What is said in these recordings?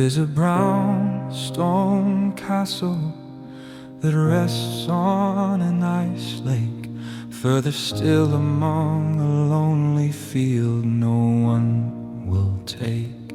is a brown stone castle that rests on an ice lake, further still among a lonely field no one will take.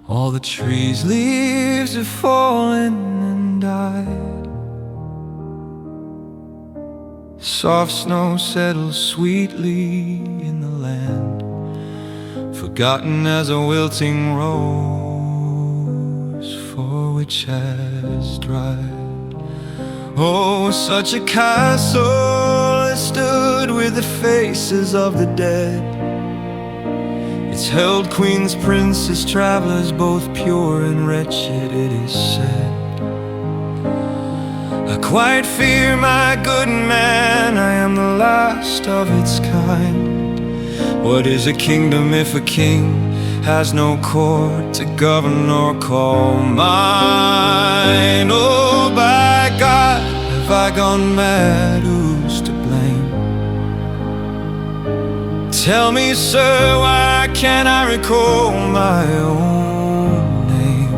All the trees' leaves have fallen and died. Soft snow settles sweetly in the land, forgotten as a wilting rose for which has dried. Oh, such a castle that stood with the faces of the dead. It's held queens, princes, travelers, both pure and wretched, it is said. I quite fear, my good man, I am the last of its kind. What is a kingdom if a king has no court to govern or call mine? Oh, by God, have I gone mad? Who's to blame? Tell me, sir, why can't I recall my own name?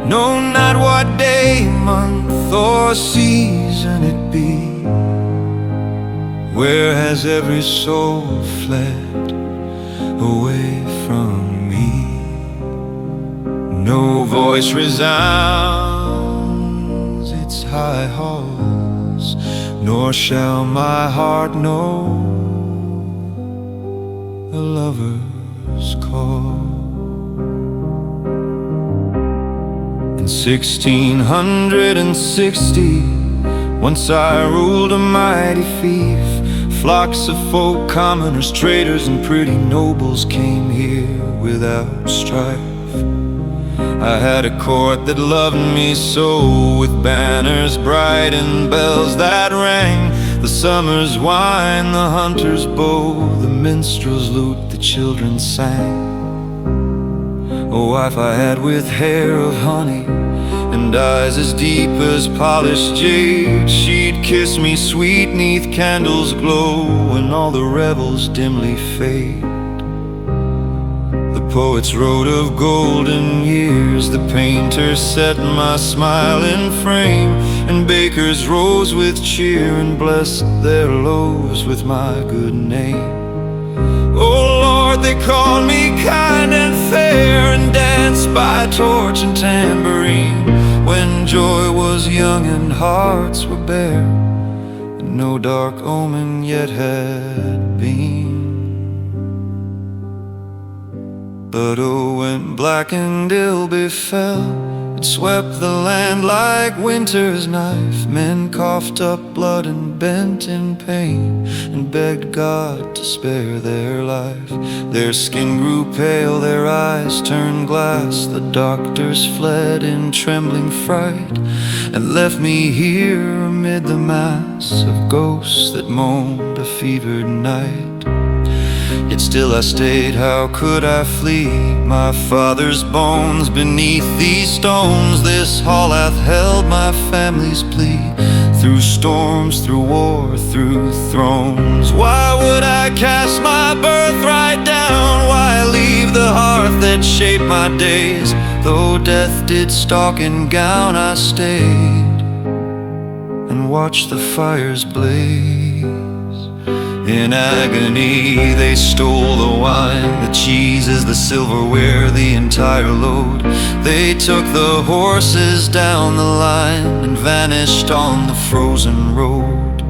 No, not what day, month, or season it be. Where has every soul fled away from me? No voice resounds its high halls, nor shall my heart know a lover's call. In 1660, once I ruled a mighty fief. Flocks of folk, commoners, traders, and pretty nobles came here without strife. I had a court that loved me so, with banners bright and bells that rang, the summer's wine, the hunter's bow, the minstrel's lute, the children sang. A wife I had with hair of honey and eyes as deep as polished jade. She'd kiss me sweet 'neath candles' glow when all the revels dimly fade. The poets wrote of golden years, the painters set my smile in frame, and bakers rose with cheer and blessed their loaves with my good name. Oh Lord, they called me kind and fair, and danced by torch and tambourine, when joy was young and hearts were bare, and no dark omen yet had been. But oh, when black and ill befell, it swept the land like winter's knife. Men coughed up blood and bent in pain, and begged God to spare their life. Their skin grew pale, their eyes turned glass. The doctors fled in trembling fright, and left me here amid the mass of ghosts that moaned a fevered night. Yet still I stayed, how could I flee? My father's bones beneath these stones. This hall hath held my family's plea, through storms, through war, through thrones. Why would I cast my birthright down? Why leave the hearth that shaped my days? Though death did stalk in gown, I stayed and watched the fires blaze. In agony they stole the wine, the cheeses, the silverware, the entire load. They took the horses down the line and vanished on the frozen road.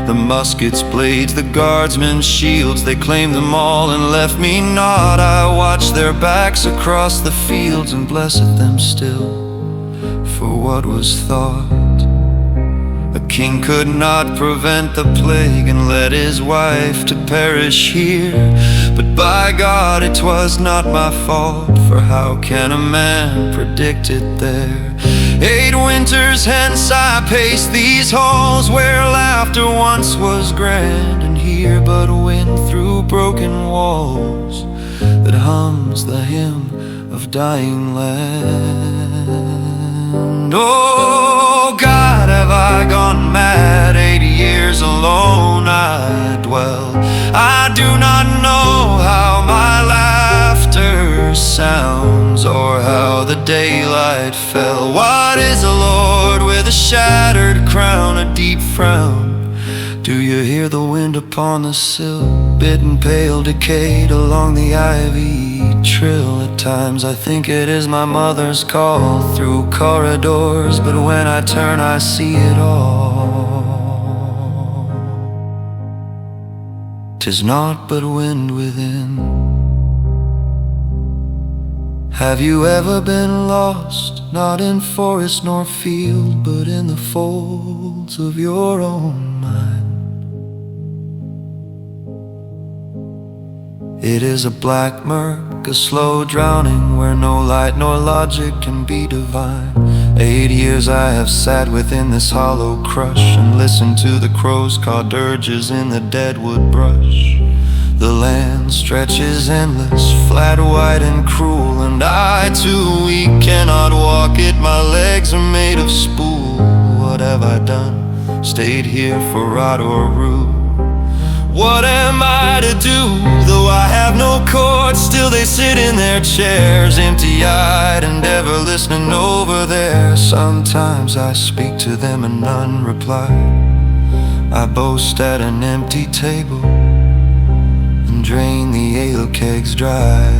The muskets' blades, the guardsmen's shields, they claimed them all and left me not. I watched their backs across the fields and blessed them still for what was thought. A king could not prevent the plague and led his wife to perish here. But by God, it was not my fault, for how can a man predict it there? 8 winters hence I paced these halls, where laughter once was grand, and hear but wind through broken walls that hums the hymn of dying land. Oh God, have I gone mad? 80 years alone I dwell. I do not know how my laughter sounds, or how the daylight fell. What is a lord with a shattered crown, a deep frown? Do you hear the wind upon the sill, bitten pale, decayed along the ivy trill? At times I think it is my mother's call through corridors, but when I turn I see it all. 'Tis naught but wind within. Have you ever been lost, not in forest nor field, but in the folds of your own mind? It is a black murk, a slow drowning, where no light nor logic can be divine. 8 years I have sat within this hollow crush and listened to the crows call dirges in the deadwood brush. The land stretches endless, flat, white and cruel, and I too weak cannot walk it. My legs are made of spool. What have I done? Stayed here for rot or rue? What am I to do? Though I have no chords, still they sit in their chairs, empty-eyed and ever listening over there. Sometimes I speak to them and none reply. I boast at an empty table and drain the ale kegs dry.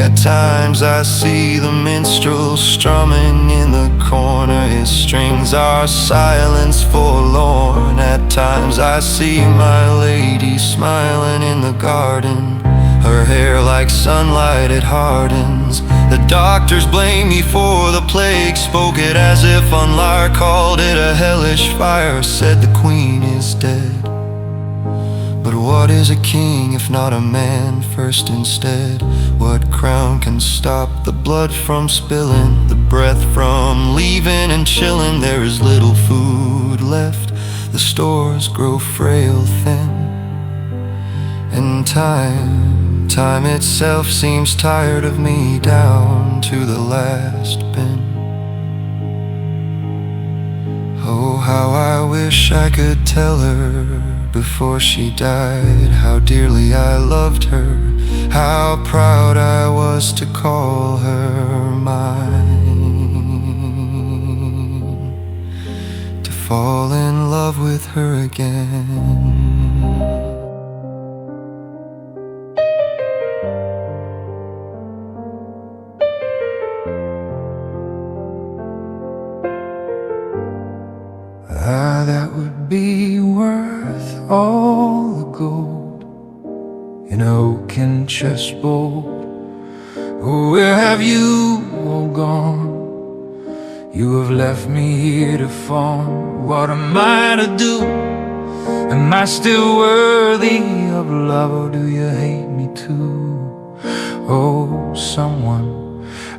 At times I see the minstrel strumming in the corner. His strings are silence forlorn. At times I see my lady smiling in the garden. Her hair like sunlight, it hardens. The doctors blame me for the plague, spoke it as if Unlar called it a hellish fire. Said the queen is dead. But what is a king if not a man first instead? What crown can stop the blood from spilling, the breath from leaving and chilling? There is little food left, the stores grow frail thin, and time itself seems tired of me down to the last pin. Oh, how I wish I could tell her before she died how dearly I loved her, how proud I was to call her mine, to fall in love with her again. That would be worth all the gold in oaken chessboard. Oh, where have you all gone? You have left me here to fawn. What am I to do? Am I still worthy of love, or do you hate me too? Oh, someone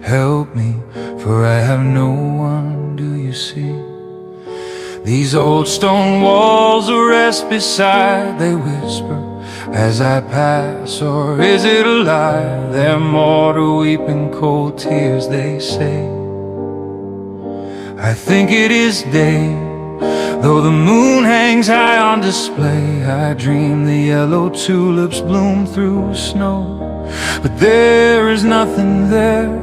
help me, for I have no one, do you see? These old stone walls rest beside, they whisper as I pass, or is it a lie? They're more to weeping cold tears, they say. I think it is day, though the moon hangs high on display. I dream the yellow tulips bloom through snow, but there is nothing there.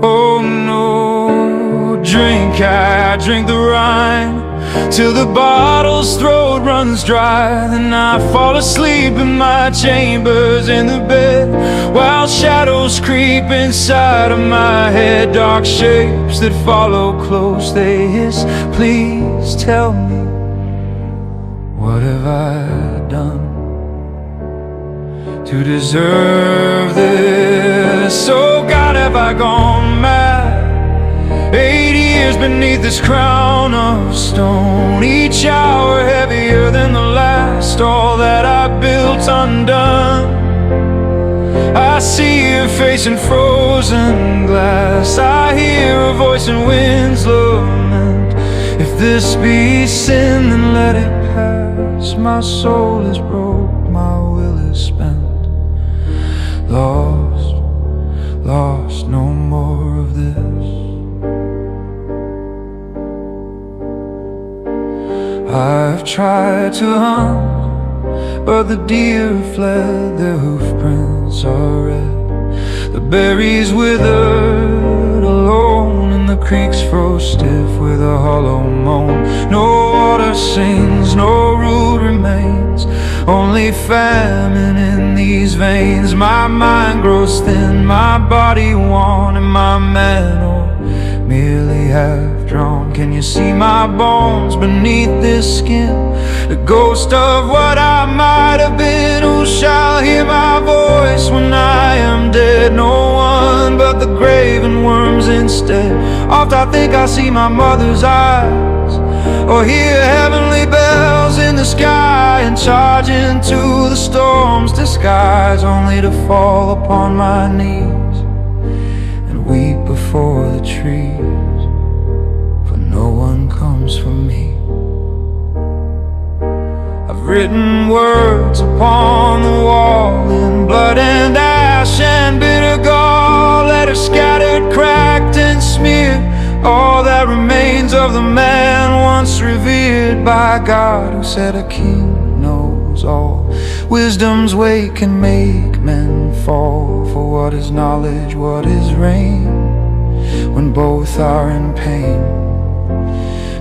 Oh no, drink, I drink the Rhine till the bottle's throat runs dry. Then I fall asleep in my chambers in the bed, while shadows creep inside of my head. Dark shapes that follow close, they hiss, please tell me, what have I done to deserve this? Oh God, have I gone mad? 8 years beneath this crown of stone, each hour heavier than the last. All that I built undone, I see her face in frozen glass. I hear her voice in winds lament. If this be sin, then let it pass. My soul is broke, my will is spent. Lost, lost, no more of this. I've tried to hum but the deer have fled, their hoof prints are red. The berries withered alone, and the creeks froze stiff with a hollow moan. No water sings, no root remains, only famine in these veins. My mind grows thin, my body worn, and my mantle merely half drawn. Can you see my bones beneath this skin? The ghost of what I might have been. Who shall hear my voice when I am dead? No one but the grave and worms instead. Oft I think I see my mother's eyes, or hear heavenly bells in the sky, and charge into the storm's disguise, only to fall upon my knees and weep before the trees, for no one comes for me. I've written words upon the wall in blood and ash and bitter gall, letters scattered, cracked and smeared, all that remains of the man once revered by God, who said a king knows all. Wisdom's weight can make men fall, for what is knowledge, what is reign, when both are in pain?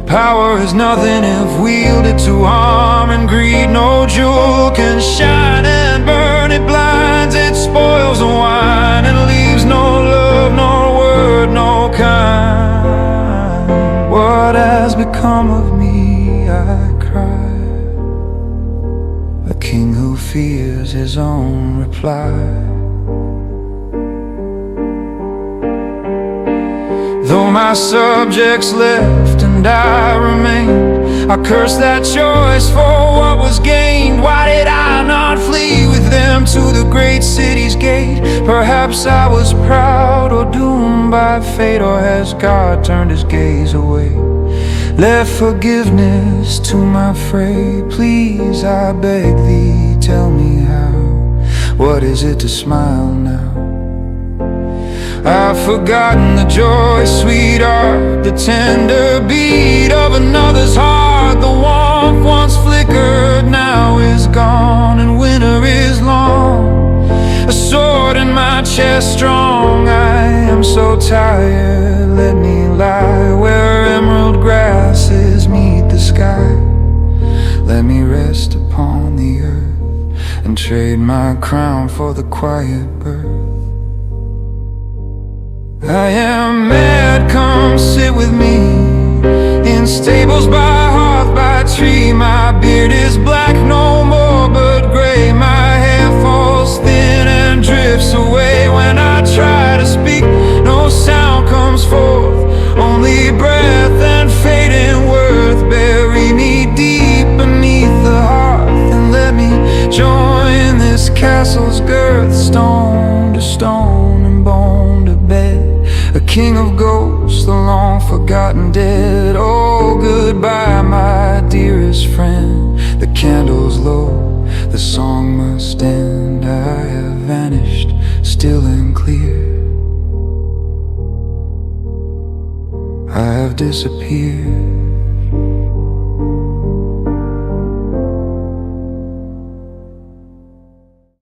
Power is nothing if wielded to harm and greed. No jewel can shine and burn, it blinds, it spoils the wine, and leaves no love, no word, no kind. What has become of me, I cry, a king who fears his own reply. Though my subjects left and I remained, I curse that choice for what was gained. Why did I not flee with them to the great city's gate? Perhaps I was proud or doomed by fate, or has God turned his gaze away? Left forgiveness to my fray. Please, I beg thee, tell me how. What is it to smile now? I've forgotten the joy, sweetheart, the tender beat of another's heart. The warmth once flickered now is gone, and winter is long. A sword in my chest strong, I am so tired, let me lie where emerald grasses meet the sky. Let me rest upon the earth and trade my crown for the quiet birth. I am mad, come sit with me in stables by hearth, by tree. My beard is black, no more but gray. My hair falls thin and drifts away. When I try to speak, no sound comes forth, only breath and fading worth. Bury me deep beneath the hearth, and let me join this castle's girth. Stone to stone and bone to bed, a king of ghosts, the long forgotten dead. Oh, goodbye, my dearest friend. The candle's low, the song must end. I have vanished, still and clear. I have disappeared.